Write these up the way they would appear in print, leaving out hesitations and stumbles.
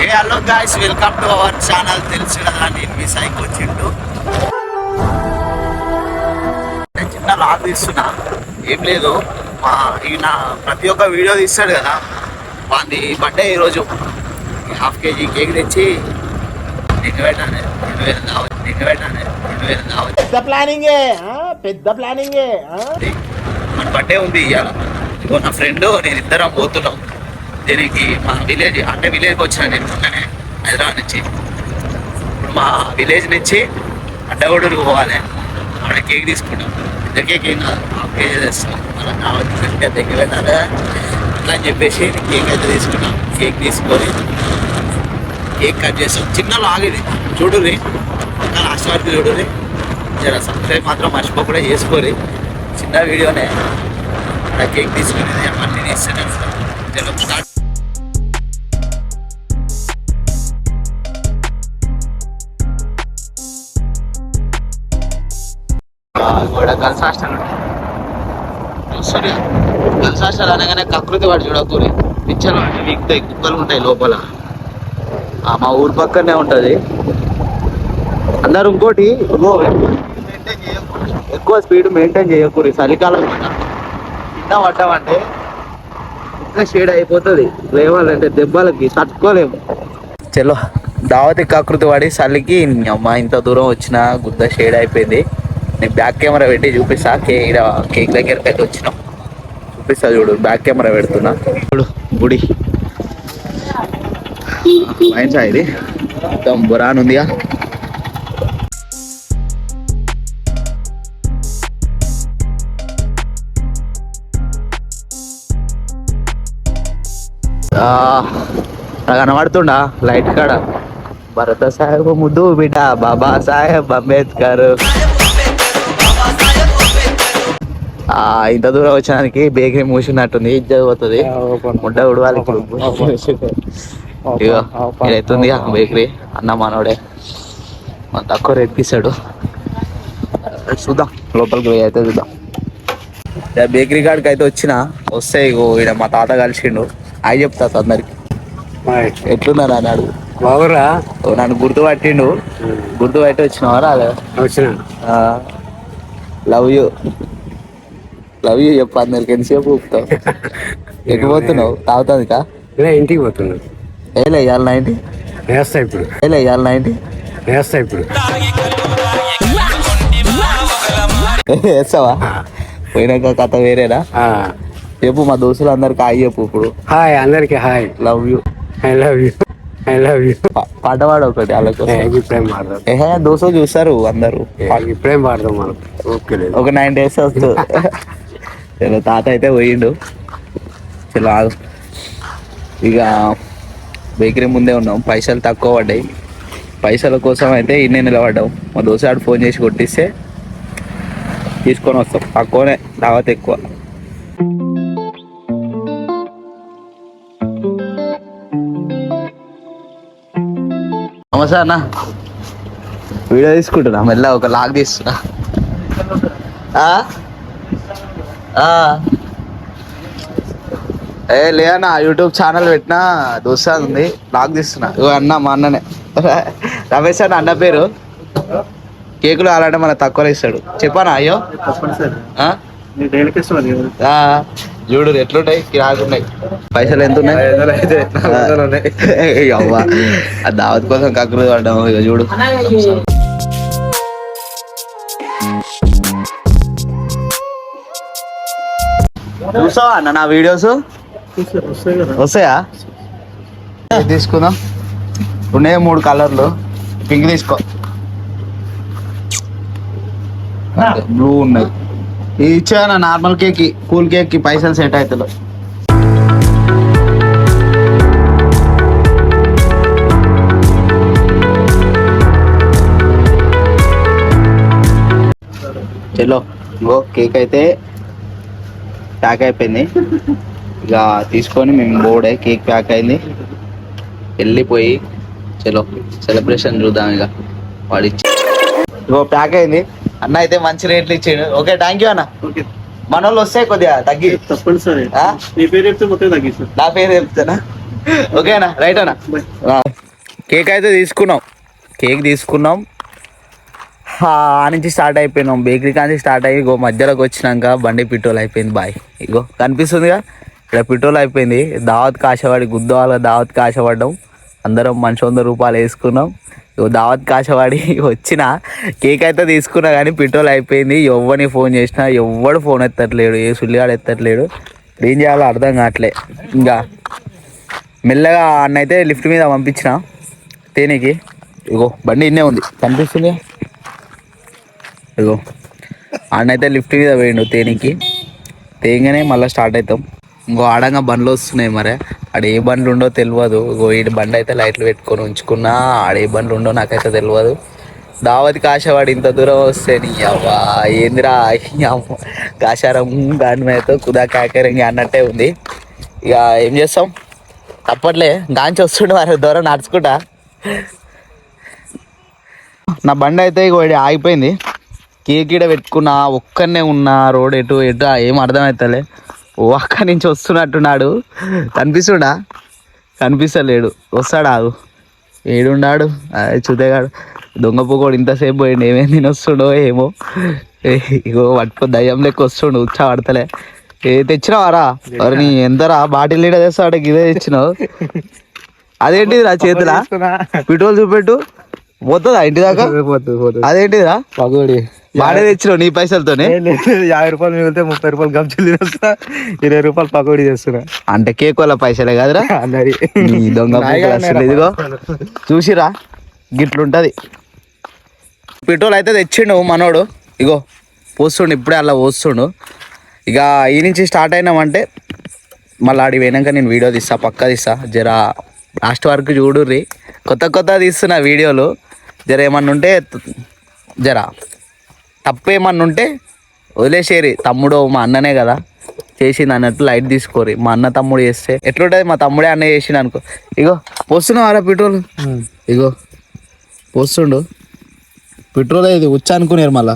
Hello guys, welcome to our channel. తెలుసు కదా, నేను మీ సైకి వచ్చిండు. చిన్న లాగ్ తీస్తున్నా, ఏం లేదు. ఈయన ప్రతి ఒక్క వీడియో తీస్తాడు కదా, వాడి బర్త్డే ఈరోజు. ½ kg కేక్ తెచ్చి నీకు పెట్టాను. 2000 కావచ్చు. పెద్ద ప్లానింగే. మన బర్త్డే ఉంది ఇవాళ. ఇగో నా ఫ్రెండ్ నేను ఇద్దరం పోతున్నాం దీనికి. మా విలేజ్ అంటే విలేజ్కి వచ్చిన నేను మొన్ననే హైదరాబాద్ నుంచి. ఇప్పుడు మా విలేజ్ నుంచి అడ్డగొడుకు పోవాలి. అక్కడ కేక్ తీసుకుంటాం. పెద్ద కేక్ ఏం కాదు, ½ kg తెస్తాం. అలా కావచ్చు దగ్గర వెళ్ళాలి అట్లా అని చెప్పేసి కేక్ అయితే తీసుకున్నాం. కేక్ తీసుకొని కేక్ కట్ చేస్తాం. చిన్న లాగేది చూడుర్రి, ఇంకా లాస్ట్ వరకు చూడుర్రి. జర సబ్స్క్రైబ్ మాత్రం మర్చిపోకుండా చేసుకోరి. చిన్న వీడియోనే. అక్కడ కేక్ తీసుకునేది అన్నీ తీస్తూనే ఉంటాం. చలో స్టార్ట్. కూడా గర్ల్స్ హాస్టల్ చూస్తుంది. గర్ల్స్ హాస్టల్ అనగానే కకృతి వాడు చూడకూరి. పిచ్చలు అంటే మిగతాయి కుక్కలు ఉంటాయి లోపల. మా ఊరి పక్కనే ఉంటుంది. అందరు ఇంకోటి ఎక్కువ స్పీడ్ మెయింటైన్ చేయకూరి. చలికాలం కింద పడ్డామంటే ఇంకా షేడ్ అయిపోతుంది. లేవాలంటే దెబ్బలకి తట్టుకోలేము. చలో దావతి కకృతి పడి చలికి అమ్మ ఇంత దూరం వచ్చిన గుద్ద షేడ్ అయిపోయింది. నేను బ్యాక్ కెమెరా పెట్టి చూపిస్తా. కేక్ దగ్గరికి అయితే వచ్చినాం, చూపిస్తా చూడు. బ్యాక్ కెమెరా పెడుతున్నా చూడు. గుడి మైన్సా ఇది మొత్తం బురాన్ ఉందిగా. కనబడుతుండా లైట్ కాడ భరత సాహెబ్ ముద్దు బిడ్డ బాబా సాహెబ్ అంబేద్కర్. ఇంత దూరం వచ్చడానికి బేకరీ మూసినట్టుంది. ఇజ్జత్ పోతుంది. ముడ్డ ఉడవాలి. ఇగో ఎత్తుంది బేకరీ. అన్న మనోడే మన తక్కువ రేట్కిస్తాడు. చూద్దాం లోపలికి పోయి అయితే చూద్దాం. బేకరీ కాడికి అయితే వస్తే ఇగో ఇక్కడ మా తాత కలిసిండు. అవి చెప్తా అందరికి. ఎట్లున్నారు అని అడుగు. బాగురా. నన్ను గుర్తుపట్టిండు. గుర్తుపట్టి వచ్చినావా? రాలే వచ్చిన. లవ్ యూ చెప్పు అందరికి. ఎంతసేపు ఊపుతావు? ఎక్కిపోతున్నావు? తాగుతుంది కా? ఇంటికి పోతున్నావు? ఏలే ఇవాళ 90 వేస్తా ఇప్పుడు. ఇవాళ 90 వేస్తా ఇప్పుడు. వేస్తావా? పోయినాక కథ వేరేనా? చెప్పు మా దోస్తులు అందరికి హాయ్ చెప్పు ఇప్పుడు. హాయ్ అందరికి. Hi. Love you. I love you. పాట పాడు ఒకటి. వాళ్ళకి ఇప్పుడేం పాడదాం. దోస్తులు చూస్తారు అందరు. ఇప్పుడేం పాడదాం మనం. ఓకే ఒక 9 days వస్తుంది. చలో తాత అయితే పోయిండు. చలో ఇక బేకరీ ముందే ఉన్నాం. పైసలు తక్కువ పడ్డాయి. పైసల కోసం అయితే ఇన్నే నిలబడ్డాం. మా దోస్తుడు ఫోన్ చేసి కొట్టిస్తే తీసుకొని వస్తాం. తక్కువనే, దావత్ ఎక్కువ. నమస్తే అన్న. వీడియో తీసుకుంటున్నా మెల్ల. ఒక లాగ్ తీస్తున్నా. లేదన్నా యూట్యూబ్ ఛానల్ పెట్టినా దోస్తా ఉంది. లాగ్ తీస్తున్నా. ఇగో అన్న మా అన్ననే రమేష్ అన్న. అన్న పేరు. కేకులు అలాంటి మన తక్కువ ఇస్తాడు. చెప్పానా? అయ్యో చూడు ఎట్లుంటాయి. కిరాకున్నాయి. పైసలు ఎంత ఉన్నాయి? అవ్వా ఆ దావత్ కోసం కక్కులు పడ్డాము. ఇక చూడు. చూసావా అన్న నా వీడియోస్? వస్తాయా? తీసుకుందాం. ఉన్నాయి 3 కలర్లు. పింక్ తీసుకో. బ్లూ ఉన్నాయి. ఇచ్చాను నార్మల్ కేక్. కూల్ కేక్ కి పైసలు సెట్ అవుతుంది. చలో గో. కేక్ అయితే ప్యాక్ అయిపోయింది. ఇక తీసుకొని మేము బోర్డే. కేక్ ప్యాక్ అయింది. వెళ్ళిపోయి చలో సెలబ్రేషన్ చూద్దాం. ఇక వాడిచ్చి ఇగో ప్యాక్ అయింది. అన్న అయితే మంచి రేట్లు ఇచ్చాడు. ఓకే థ్యాంక్ యూ అన్న. మన వాళ్ళు వస్తే కొద్దిగా తగ్గి. తప్పనిసరి. నా పేరు చెప్తానా? ఓకేనా రైట్ అన్న కేక్ అయితే తీసుకున్నాం ఆ నుంచి స్టార్ట్ అయిపోయినాం బేకరీ కానీ స్టార్ట్ అయ్యి ఇగో మధ్యలోకి వచ్చినాక బండి పెట్రోల్ అయిపోయింది బాయ్ ఇగో కనిపిస్తుందిగా ఇక్కడ పెట్రోల్ అయిపోయింది దావత్కి ఆశపడి గుద్దవాళ్ళ దావత్కి ఆశపడ్డాం అందరం మనిషి 100 రూపాయలు వేసుకున్నాం ఇగో దావత్కి ఆశపడి వచ్చిన కేక్ అయితే తీసుకున్నా కానీ పెట్రోల్ అయిపోయింది ఎవరిని ఫోన్ చేసినా ఎవడు ఫోన్ ఎత్తట్లేడు ఏ సుల్లిగాడు ఎత్తట్లేడు ఏం చేయాలో అర్థం కావట్లే ఇంకా మెల్లగా అన్నైతే లిఫ్ట్ మీద పంపించిన తేనెకి ఇగో బండి ఇన్నే ఉంది కనిపిస్తుంది ఇగో ఆడనైతే లిఫ్ట్ మీద పోయిండు తేనెకి తేగానే మళ్ళీ స్టార్ట్ అవుతాం ఇంకో ఆడంగా బండ్లు వస్తున్నాయి మరి ఆడ ఏ బండ్లు ఉండో తెలియదు ఇగో ఈ బండి అయితే లైట్లు పెట్టుకొని ఉంచుకున్నా ఆడ ఏ బండ్లు ఉండో నాకైతే తెలియదు దావతికి ఆశవాడి ఇంత దూరం వస్తే నీ అవ్వా ఏందిరా కాశారం దాని మీద కుదా కాకరంగా అన్నట్టే ఉంది ఇక ఏం చేస్తాం తప్పట్లే గాంచి వస్తుండే వారి దూరం నడుచుకుంటా నా బండి అయితే ఇక ఆగిపోయింది కేక్ ఈడ పెట్టుకున్నా ఒక్కనే ఉన్నా రోడ్ ఎటు ఏం అర్థమవుతలే ఓ అక్కడి నుంచి వస్తున్నట్టున్నాడు కనిపిస్తలేడు వస్తాడు ఆగు ఏడున్నాడు చూతేగాడు దొంగ పోకోడు ఇంతసేపు పోయిండు ఏమేమి తినొస్తుండో ఏమో ఇగో పట్టుకో దయ్యం లెక్క వస్తుండు ఉచ్చా పడతలే తెచ్చినావారా మరి నీ ఎంతరా బాటిల్ లీడ తెస్తాడు ఇదే తెచ్చినావు అదేంటిదిరా చేతులా పెట్రోల్ చూపెట్టు పోతుందా ఇంటి దాకా అదేంటిదిరా పకోడీ బాగా తెచ్చినావు నీ పైసలతోనే 50 రూపాయలు మిగిలితే 30 రూపాయలు గంజలు తినేస్తా 20 రూపాయలు పకోడీ చేస్తున్నా అంటే కేక్ వాళ్ళ పైసలే కదరా అందరి నీ దొంగ అసలు ఇదిగో చూసిరా గిట్లుంటది పెట్రోల్ అయితే తెచ్చిండు మనోడు ఇగో పోస్తుండు ఇప్పుడే అలా పోస్తుండు ఇక ఈ నుంచి స్టార్ట్ అయినామంటే మళ్ళీ ఆడి పోయినాక నేను వీడియో తీస్తా పక్కా తీస్తా జర లాస్ట్ వరకు చూడుర్రి కొత్త తీస్తున్నా వీడియోలు జర ఏమన్నా ఉంటే జర తప్పేమన్నా ఉంటే వదిలేసేరి తమ్ముడు మా అన్ననే కదా చేసింది అన్నట్టు లైట్ తీసుకోరి మా అన్న తమ్ముడు చేస్తే ఎట్లుంటుంది మా తమ్ముడే అన్న చేసిండు అనుకో ఇగో పోస్తున్నావారా పెట్రోల్ ఇగో పోస్తుండు పెట్రోలే ఇది వచ్చా అనుకునేరు మళ్ళా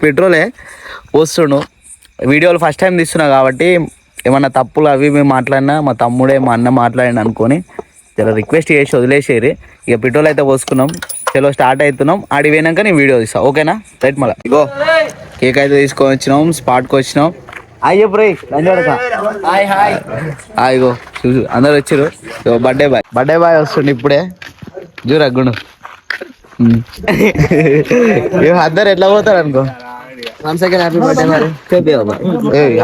పెట్రోలే పోస్తుండు వీడియోలు ఫస్ట్ టైం తీస్తున్నా కాబట్టి ఏమన్నా తప్పులు అవి మేము మాట్లాడినా మా తమ్ముడే మా అన్న మాట్లాడిన అనుకొని జర రిక్వెస్ట్ చేసి వదిలేసేరి ఇక పెట్రోల్ అయితే పోసుకున్నాం చలో స్టార్ట్ అవుతున్నాం ఆడి పోయినాక నేను వీడియో తీస్తా ఓకేనా రైట్ మళ్ళీ ఇగో కేక్ అయితే తీసుకొని వచ్చినాం స్పాట్కి వచ్చినాం అయ్యో బ్రై ఇగో చూసు అందరు వచ్చారు ఇగో బర్త్డే బాయ్ వస్తుండే ఇప్పుడే జూరా గుండు అందరు ఎట్లా పోతారు అనుకో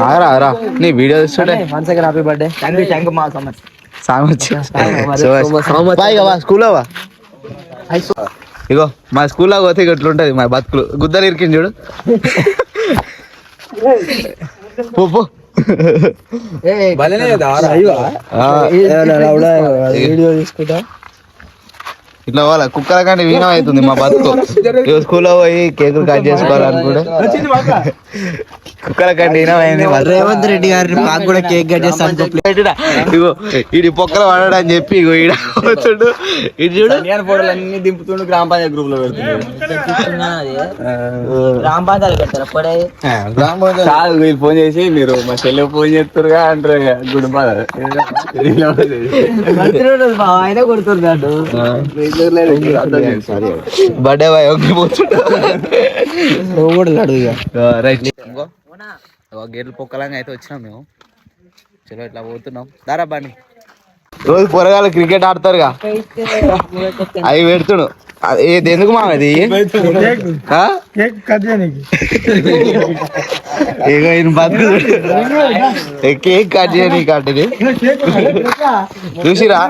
ఆరా నీ వీడియో చూడే హ్యాపీ బర్త్డే స్కూల్లో ఇగో మా స్కూల్లో పోతే ఇట్లుంటది మా బతుకులు గుద్దలు ఇరికింది చూడు పో వీడియో తీసుకుంటా ఇట్లా వాళ్ళ కుక్కల కంటే వీణం అవుతుంది మా బతుకు స్కూల్లో పోయి కేకులు కట్ చేసుకోవాలనుకుంటే కుక్కల కంటే వీణం అయింది రేవంత్ రెడ్డి గారిని మాకు కూడా కేక్ కట్ చేస్తాను ఇగో ఇడి పొక్కలు పడడం అని చెప్పి ఇగో ఈడ వచ్చుడు ఇటు చూడు అన్ని దింపుతుండు గ్రామ పంచాయతీ గ్రూప్ లో పెడుతున్నాడు గ్రామ పంచాయతీ పెడతారు అప్పుడే కాదు వీళ్ళు ఫోన్ చేసి మీరు మా చెల్లె ఫోన్ చేస్తారుగా అంటారు గుడి ఆయన కొడుతున్నాడు బర్త్డే బాయ్ రైట్ గేర్లు పొక్కలంగా అయితే వచ్చినాం మేము చలో ఇట్లా పోతున్నాం దారా బాని రోజు పొరగాలు క్రికెట్ ఆడతారుగా అవి పెడుతుడు ఇది ఎందుకు మా అది బతుకు కేక్ కట్ చేయనీకి అంటే చూసిరా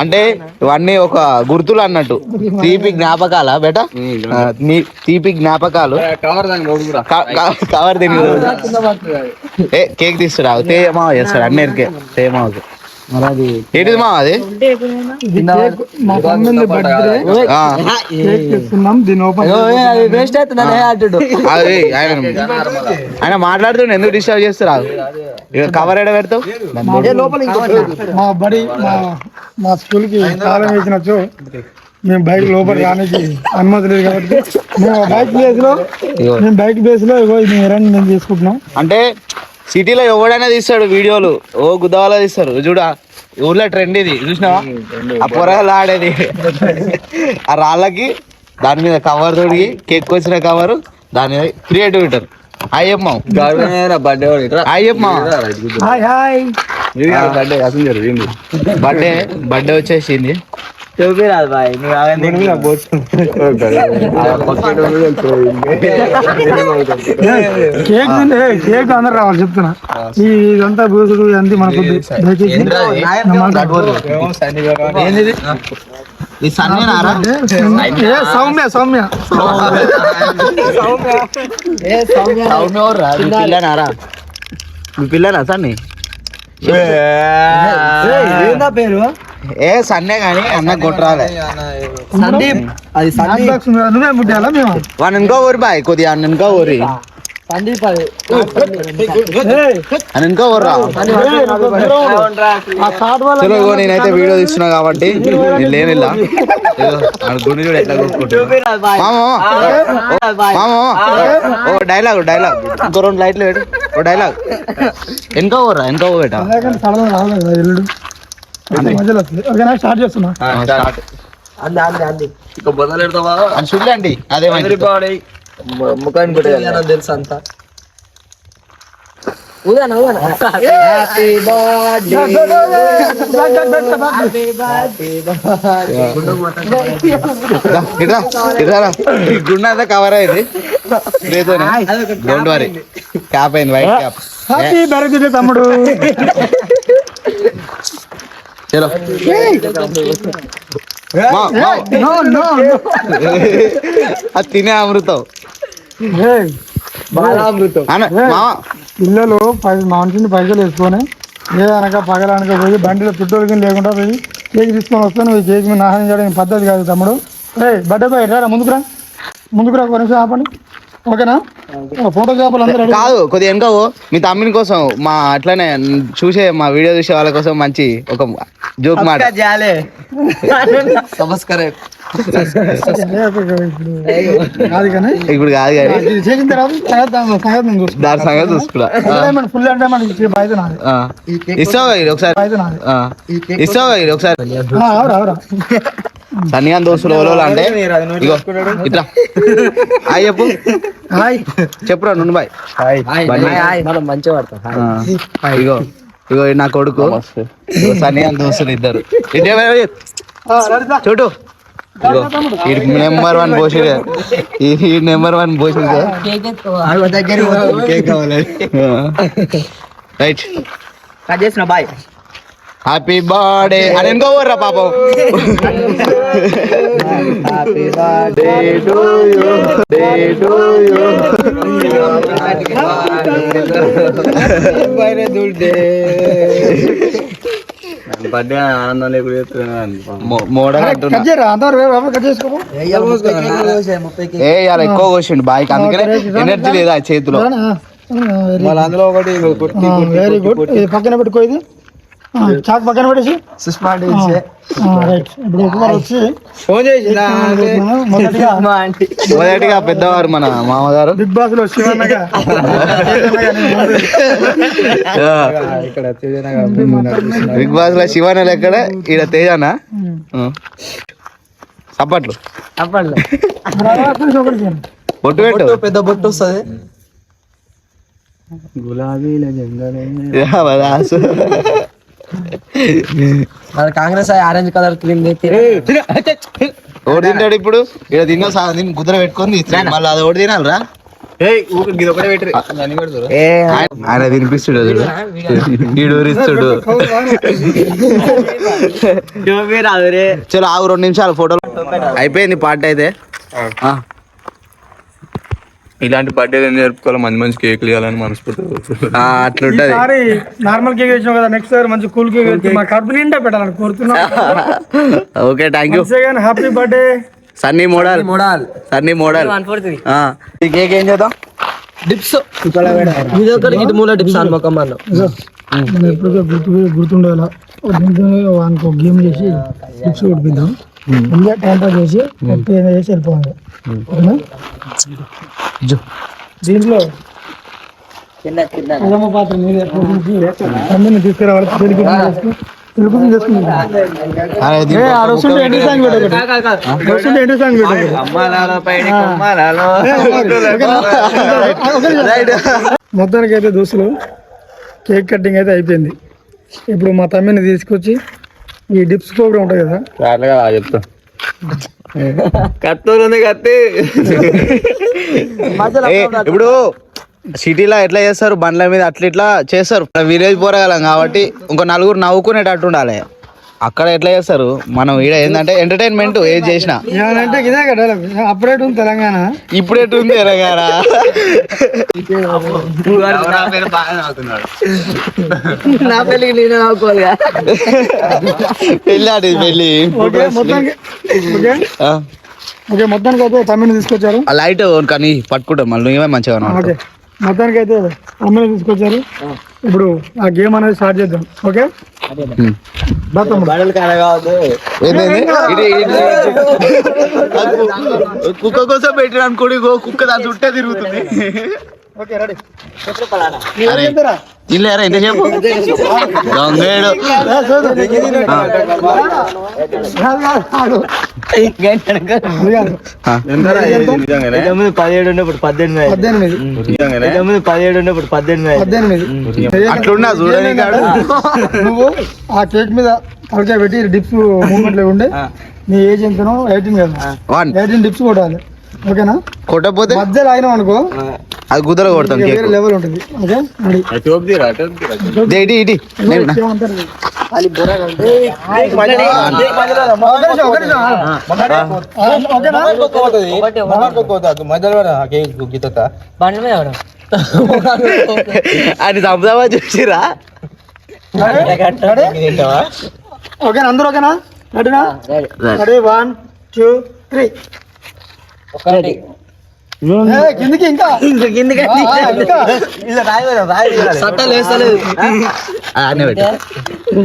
అంటే ఇవన్నీ ఒక గుర్తులు అన్నట్టు తీపి జ్ఞాపకాలా బేటా తీపి జ్ఞాపకాలు కవర్ తిని కేక్ తీస్తురా తేమా చేస్తాడు అన్నిటికే తేమాకు ఏంటిది మా అది ఆయన మాట్లాడుతుండే ఎందుకు డిస్టర్బ్ చేస్తారా ఇక కవర్ ఎడ పెడతావు మా బడి మా స్కూల్ కి తాళం వేసినచ్చు మేము బైక్ లోపల రానికి అనుమతి లేదు కాబట్టి మేము బైక్ బేస్ లో మేము తీసుకుంటున్నాం అంటే సిటీలో ఎవడైనా తీస్తాడు వీడియోలు, ఓ గుద్దవాళ్ళ తీస్తారు చూడ. ఊర్లో ట్రెండ్ ఇది చూసినావా, ఆ పొరగలు ఆడేది ఆ రాళ్ళకి దాని మీద కవర్ తోడిగి కేక్ వచ్చిన కవర్ దాని మీద క్రియేటివ్ ఉంటారు. అయ్యమ్మ బర్త్డే అయ్యమ్మ బర్త్డే అసలు జరిగింది. బర్త్డే వచ్చేసింది. చూపిరాదు బాయ్, నువ్వు కేక్ అందరు రావాలి చెప్తున్నా. ఇదంతా బూసుడు అంతే మనకు ఏంది ఈ సన్నేనారా? సౌమ్య సౌమ్య పిల్లనారా? మీ పిల్లనా సన్ని? పేరు ఏ సన్నే కానీ అన్న కొట్టరాలే. సందీప్. అది సందీప్. నువ్వే ముట్టాలా మేము? వాడిని ఇంకో ఊరి బాయ్, కొద్దిగా అన్న ఇంకో ఊరి సందీప్. అది అని ఇంకో ఊర్రా. చలో ఇగో నేనైతే వీడియో తీస్తున్నా కాబట్టి నేను లేనిలా గుండె చూడు ఎట్లా కొట్టుకుంటా. ఓ డైలాగ్ ఇంకో 2 లైట్లు పెట్టు. ఓ డైలాగ్ ఎంకో ఊర్రా, ఎంకో పెట్ట మధ్యలో ఓకేనా? స్టార్ట్ చేస్తున్నా. అంది అని చూడండి. అదే ముఖాన్ని పెట్టాలి తెలుసు అంతా. గుండె అంతా కవర్ అయింది. డోంట్ వరీ, క్యాప్ అయింది, వైట్ క్యాప్. హ్యాపీ బర్త్డే తమ్ముడు. చలో అది తినే అమృతం. పిల్లలు మనిషిని పైసలు వేసుకొని ఏదనక పగలనక పోయి బండిలో పెట్రోల్ లేకుండా పోయి కేక్ తీసుకొని వస్తాను. నువ్వు కేక్ మీద నాశనం చేయడం పద్ధతి కాదు తమ్ముడు. బర్త్డే బాయ్ రా, ముందుకురా కొనిసి ఆపండి. ఓకేనా? ఫోటో చేపలు అందరూ కాదు, కొద్దిగా వెనుక మీ తమ్మిని కోసం మా అట్లనే చూసే మా వీడియో చూసే వాళ్ళ కోసం మంచి ఒక జోక్ మాట. నమస్కారం. కాదు కానీ ఇప్పుడు కాదు కానీ చేసిన తర్వాత దాని సంగతి చూసుకురా. ఫుల్ అంటే మనకి బయట నాది. ఇస్తావా ఇది ఒకసారి? ఇస్తావా ఇది ఒకసారి? సన్నిగా దోస్తులు ఎవరో అంటే ఇగో ఇట్లా హాయ్ చెప్పు. చెప్పురా నుండి బాయ్. మంచిగా పడతాం. ఇగో ఇగో నా కొడుకు సన్నిగా దోస్తులు ఇద్దరు. చూడు నెంబర్ 1 పోసి ఈ నెంబర్ 1 పోసి రైట్. కట్ చేసిన బాయ్. హ్యాపీ బర్త్డే అని ఎనుకోవర్రా పాపం. Happy birthday to you, day to you. Birthday ఆనందం లేకుండా మోడల్ అంటున్నా. ఏ ఇలా ఎక్కువ కోసిండు బాయ్కి, అందుకనే ఎనర్జీ లేదా చేతిలో. అందులో ఒకటి వెరీ గుడ్. పక్కన పెట్టుకో, ఇది చాక్ పక్కన పెట్టేసి సుష్మా రైట్. ఇప్పుడు కుమార్ వచ్చి ఫోన్ చేసిందా? మొదటిగా పెద్దవారు మన మామగారు బిగ్ బాస్ లో శివన్నగా బిగ్ బాస్ లో శివన్న ఎక్కడ, ఈడ తేజానా? సప్పట్లు బొట్టు పెట్టు, పెద్ద బొట్టు వస్తుంది. గులాబీల జంగలే కాంగ్రెస్ ఆరెంజ్ కలర్ క్రీమ్ ఓడి తింటాడు ఇప్పుడు. ఇక్కడ తిన్నా గుద్ర పెట్టుకొని మళ్ళీ అది ఓడి తినాలరా. ఆయన తినిపిస్తుడు ఈడు ఊరిస్తుడు. చలో ఆగు 2 నిమిషాలు ఫోటోలు అయిపోయింది పార్టీ అయితే. ఇలాంటి బర్త్డే జరుపుకోవాలి, మంచి కేక్ ఇవ్వాలని మనస్ఫూర్తి అట్లుంటది. నార్మల్ కేక్ వేసాం కదా, నెక్స్ట్ సార్ మంచి కూల్ కేక్ వేసి మా కడుపు నిండా పెట్టాలని కోరుతున్నాం. Okay thank you. Happy birthday Sunny model. ఈ కేక్ ఏం చేద్దాం? డిప్స్ ఇటు మూల డిప్స్ అనుకోకం మనం ఎప్పుడుగా గుర్తుండేలా వానికి ఒక గేమ్ చేసి డిప్స్ కొట్టిద్దాం. ముందే టైంపాస్ చేసి చేసి వెళ్ళిపోవాలి. దీంట్లో అదమ్మ పాత్ర మీదే తమ్మిని తీసుకురావాలి మొత్తానికి అయితే దోస్తులు కేక్ కటింగ్ అయితే అయిపోయింది. ఇప్పుడు మా తమ్మిని తీసుకొచ్చి ఈ డిప్స్ ప్రోగ్రామ్ ఉంటుంది కదా చెప్తా కత్తులు కత్తి ఇప్పుడు సిటీలో ఎట్లా చేస్తారు బండ్ల మీద అట్లా ఇట్లా చేస్తారు. విలేజ్ పోరగలం కాబట్టి ఇంకో నలుగురు నవ్వుకునేటట్టు ఉండాలి. అక్కడ ఎట్లా చేస్తారు, మనం ఈడ ఏంటంటే ఎంటర్టైన్మెంట్ ఏది చేసినా అంటే ఇదే కదా అప్పుడేటు ఉంది తెలంగాణ, ఇప్పుడు ఎటుంది తెలంగాణ. నా పెళ్ళికి నేను నవ్వుకోవాలి పెళ్ళి ఆడి పెళ్ళి మొత్తానికి అయితే తమ్మిని తీసుకొచ్చారు. లైట్ కానీ పట్టుకుంటాం మళ్ళీ ఏమే మంచిగా. ఓకే మొత్తానికి అయితే తమ్మిని తీసుకొచ్చారు. ఇప్పుడు ఆ గేమ్ అనేది స్టార్ట్ చేద్దాం. ఓకే కుక్క కోసం పెట్టిన అనుకోడి కుక్క దాని చుట్టే తిరుగుతుంది. ఇల్లేరా ఎంత చెప్పు దొంగేడు 17 అట్లున్నా చూడని నువ్వు ఆ కేక్ మీద తలకాయ పెట్టి డిప్స్ మూమెంట్ లో ఉండే నీ ఏజ్ ఎంతనో 18 కదా 18 డిప్స్ కొట్టాలి. ఓకేనా? కొట్టకపోతే మధ్యలో అయినాం అనుకో అది గుద్దలు కొడతాం. వేరే లెవెల్ ఉంటుంది. అది చంపుదామా చూసిరా? ఓకేనా అందరూ? ఓకేనా? రెడీనా? రెడీ 1 2 3 కిందికి ఇంకా సట్టాలు వేస్తలేదు.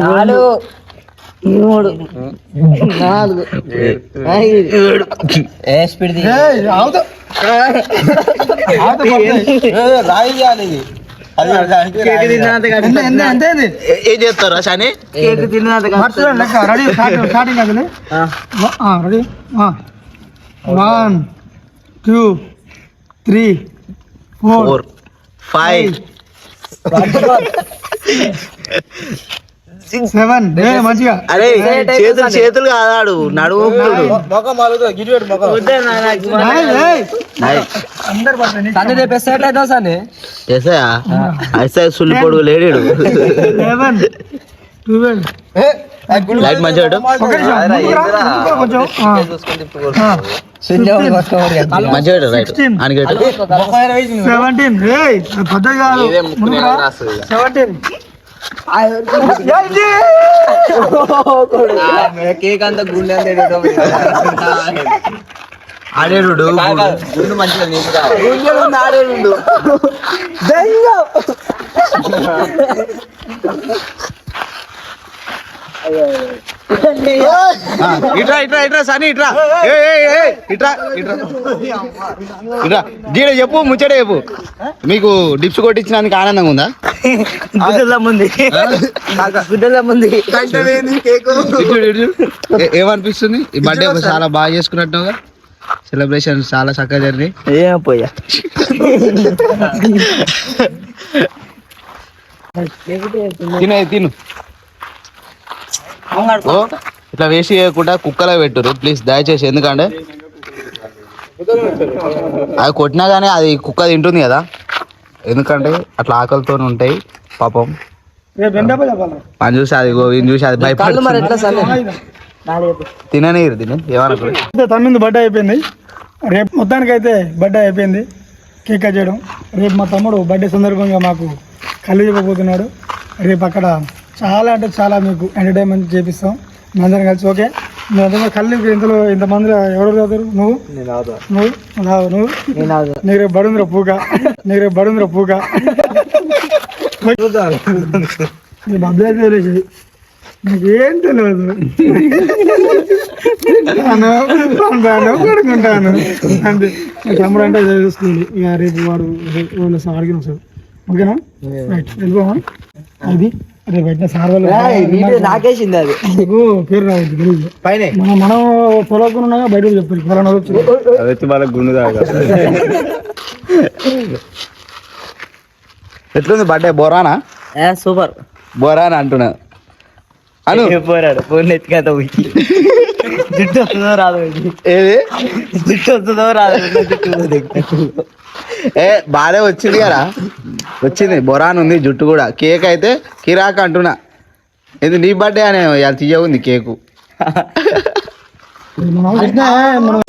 4 3 4 5 స్పీడ్ ఏం చేస్తారా షాని? రెడీ స్టార్టింగ్ అది రెడీ 1 2 3 4 5 7 మంచిగా. అరే చేతులు కాదాడు నడువు సుల్లి పొడుగు లేడు. 11 12 లైట్ మంచిగా మంచిగా రైట్ 17 కేక్ అంతా గుండె ఆడేడు మంచిగా ఆడేడు ఇట్రా ఇట్రా ఇట్రా సని ఇట్రా ఇట్రా ఇట్రా ఇట్రా జీడ చెప్పు ముచ్చట చెప్పు. మీకు డిప్స్ కొట్టించినందుకు ఆనందంగా ఉందా? ఏమనిపిస్తుంది? ఈ బర్త్డే చాలా బాగా చేసుకున్నట్టుగా, సెలబ్రేషన్ చాలా చక్కగా జరిగింది. పోయా తిను ఇట్లా వేసి వేయకుండా కుక్కలో పెట్టురు ప్లీజ్ దయచేసి. ఎందుకంటే అది కొట్టినా కానీ అది కుక్క తింటుంది కదా, ఎందుకంటే అట్లా ఆకలితో ఉంటాయి పాపం. పని చూసి అది చూసి అది భయపడి తిననీరు తిని ఏమనుకో. తమ్మింది బర్త్డే అయిపోయింది. రేపు మొత్తానికి అయితే బర్త్డే అయిపోయింది. కేక్ కట్ చేయడం. రేపు మా తమ్ముడు బర్త్డే సందర్భంగా మాకు కళ్ళు చెప్పబోతున్నాడు. రేపు అక్కడ చాలా అంటే చాలా మీకు ఎంటర్టైన్మెంట్ చేపిస్తాం మేమందరం కలిసి. ఓకే మేమందరం కళ్ళు ఇంతలో ఇంతమందిలో ఎవరు చదువుతారు? నువ్వు నీకు రేపు బడుందిరా పూక నీ బబ్బే తెలియదు, నీకేం తెలియదు. పడుకుంటాను అంటే తమ్ముడు అంటే చూస్తుంది. ఇక రేపు వాడు అడిగిన సార్ ఓకేనా రైట్ వెళ్ళిపోమా అది అరే పెట్టిన సార్ వాళ్ళు నాకేసింది అది నీకు పేరు రావద్దు తెలియదు పైన మనం పొలకున్నాగా బయట చెప్పారు ఫలానా వచ్చి అది వచ్చి వాళ్ళకి గుండు తాగా ఎట్లుంది బర్త్డే బోరానా సూపర్ బోరానా అంటున్నా అను పోరాడు ఫోన్ ఎత్తుకైతే జుట్టు వస్తుందో రాదు ఏది జుట్టు వస్తుందో రాదు జుట్టు ఏ బాగా వచ్చింది కదా వచ్చింది బొరాన్ ఉంది జుట్టు కూడా కేక్ అయితే కిరాక్ అంటున్నా ఇది నీ బర్త్డే అనే తీయ ఉంది కేకు మనం